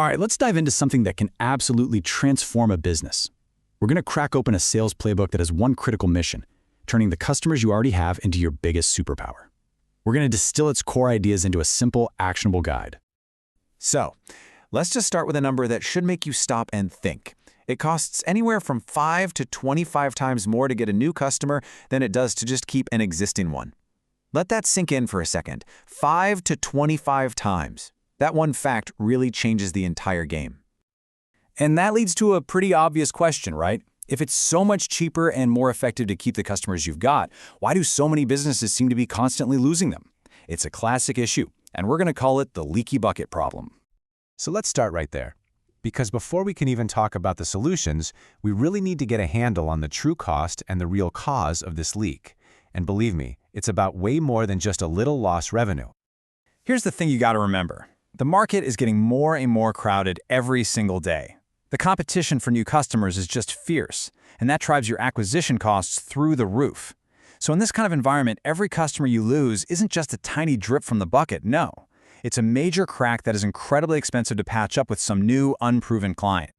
All right, let's dive into something that can absolutely transform a business. We're going to crack open a sales playbook that has one critical mission: turning the customers you already have into your biggest superpower. We're going to distill its core ideas into a simple, actionable guide. So, let's just start with a number that should make you stop and think. It costs anywhere from 5 to 25 times more to get a new customer than it does to just keep an existing one. Let that sink in for a second. 5 to 25 times. That one fact really changes the entire game. And that leads to a pretty obvious question, right? If it's so much cheaper and more effective to keep the customers you've got, why do so many businesses seem to be constantly losing them? It's a classic issue, and we're going to call it the leaky bucket problem. So let's start right there. Because before we can even talk about the solutions, we really need to get a handle on the true cost and the real cause of this leak. And believe me, it's about way more than just a little lost revenue. Here's the thing you got to remember. The market is getting more and more crowded every single day. The competition for new customers is just fierce, and that drives your acquisition costs through the roof. So in this kind of environment, every customer you lose isn't just a tiny drip from the bucket, no. It's a major crack that is incredibly expensive to patch up with some new, unproven client.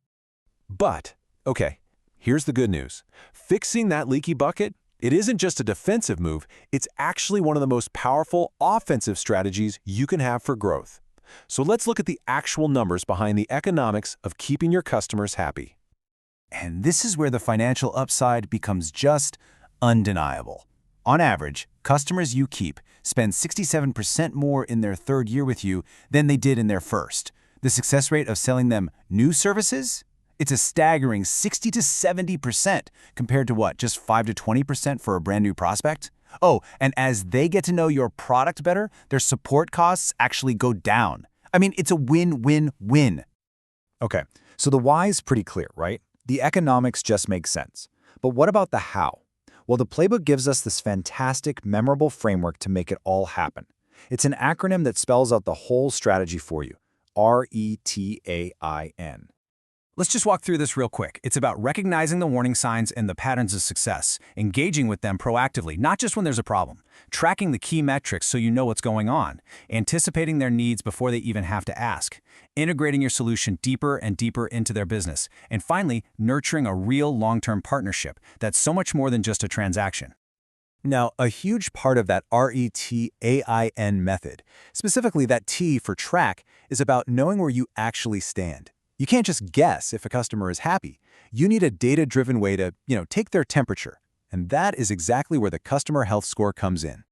But, okay, here's the good news. Fixing that leaky bucket, it isn't just a defensive move, it's actually one of the most powerful offensive strategies you can have for growth. So let's look at the actual numbers behind the economics of keeping your customers happy. And this is where the financial upside becomes just undeniable. On average, customers you keep spend 67% more in their third year with you than they did in their first. The success rate of selling them new services? It's a staggering 60 to 70% compared to what, just 5 to 20% for a brand new prospect? Oh, and as they get to know your product better, their support costs actually go down. I mean, it's a win-win-win. Okay, so the why is pretty clear, right? The economics just make sense. But what about the how? Well, the playbook gives us this fantastic, memorable framework to make it all happen. It's an acronym that spells out the whole strategy for you. RETAIN. Let's just walk through this real quick. It's about recognizing the warning signs and the patterns of success, engaging with them proactively, not just when there's a problem, tracking the key metrics so you know what's going on, anticipating their needs before they even have to ask, integrating your solution deeper and deeper into their business, and finally, nurturing a real long-term partnership that's so much more than just a transaction. Now, a huge part of that RETAIN method, specifically that T for track, is about knowing where you actually stand. You can't just guess if a customer is happy. You need a data-driven way to, take their temperature. And that is exactly where the customer health score comes in.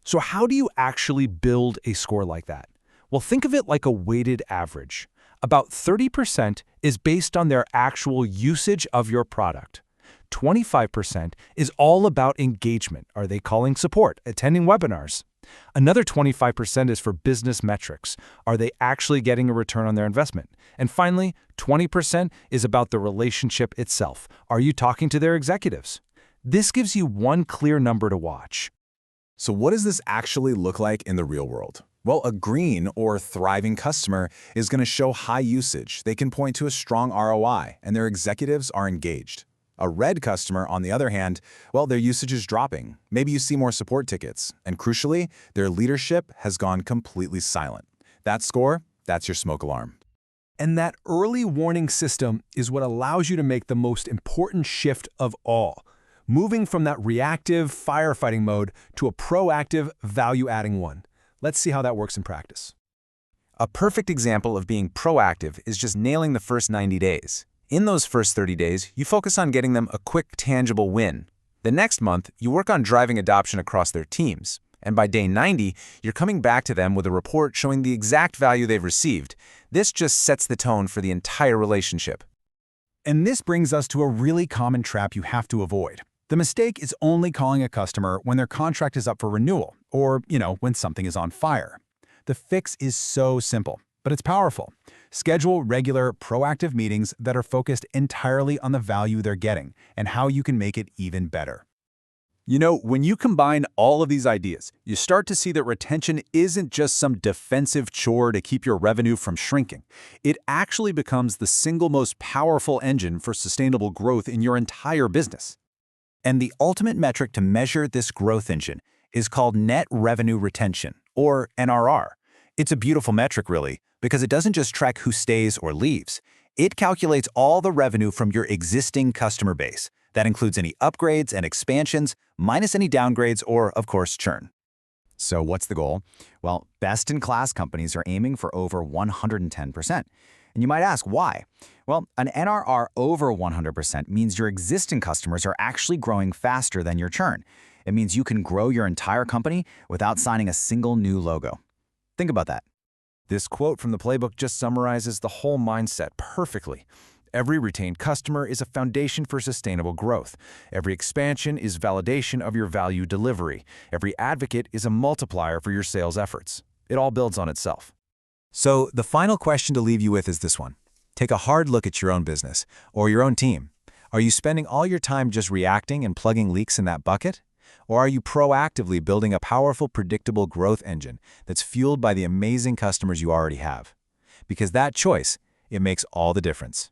So how do you actually build a score like that? Well, think of it like a weighted average. About 30% is based on their actual usage of your product. 25% is all about engagement. Are they calling support, attending webinars? Another 25% is for business metrics. Are they actually getting a return on their investment? And finally, 20% is about the relationship itself. Are you talking to their executives? This gives you one clear number to watch. So what does this actually look like in the real world? Well, a green or thriving customer is going to show high usage. They can point to a strong ROI, and their executives are engaged. A red customer, on the other hand, well, their usage is dropping. Maybe you see more support tickets. And crucially, their leadership has gone completely silent. That score, that's your smoke alarm. And that early warning system is what allows you to make the most important shift of all, moving from that reactive firefighting mode to a proactive value-adding one. Let's see how that works in practice. A perfect example of being proactive is just nailing the first 90 days. In those first 30 days, you focus on getting them a quick, tangible win. The next month, you work on driving adoption across their teams. And by day 90, you're coming back to them with a report showing the exact value they've received. This just sets the tone for the entire relationship. And this brings us to a really common trap you have to avoid. The mistake is only calling a customer when their contract is up for renewal, or, when something is on fire. The fix is so simple, but it's powerful. Schedule regular, proactive meetings that are focused entirely on the value they're getting and how you can make it even better. When you combine all of these ideas, you start to see that retention isn't just some defensive chore to keep your revenue from shrinking. It actually becomes the single most powerful engine for sustainable growth in your entire business. And the ultimate metric to measure this growth engine is called net revenue retention, or NRR. It's a beautiful metric, really, because it doesn't just track who stays or leaves. It calculates all the revenue from your existing customer base. That includes any upgrades and expansions, minus any downgrades or, of course, churn. So what's the goal? Well, best-in-class companies are aiming for over 110%. And you might ask, why? Well, an NRR over 100% means your existing customers are actually growing faster than your churn. It means you can grow your entire company without signing a single new logo. Think about that. This quote from the Playbook just summarizes the whole mindset perfectly. Every retained customer is a foundation for sustainable growth. Every expansion is validation of your value delivery. Every advocate is a multiplier for your sales efforts. It all builds on itself. So the final question to leave you with is this one. Take a hard look at your own business or your own team. Are you spending all your time just reacting and plugging leaks in that bucket? Or are you proactively building a powerful, predictable growth engine that's fueled by the amazing customers you already have? Because that choice, it makes all the difference.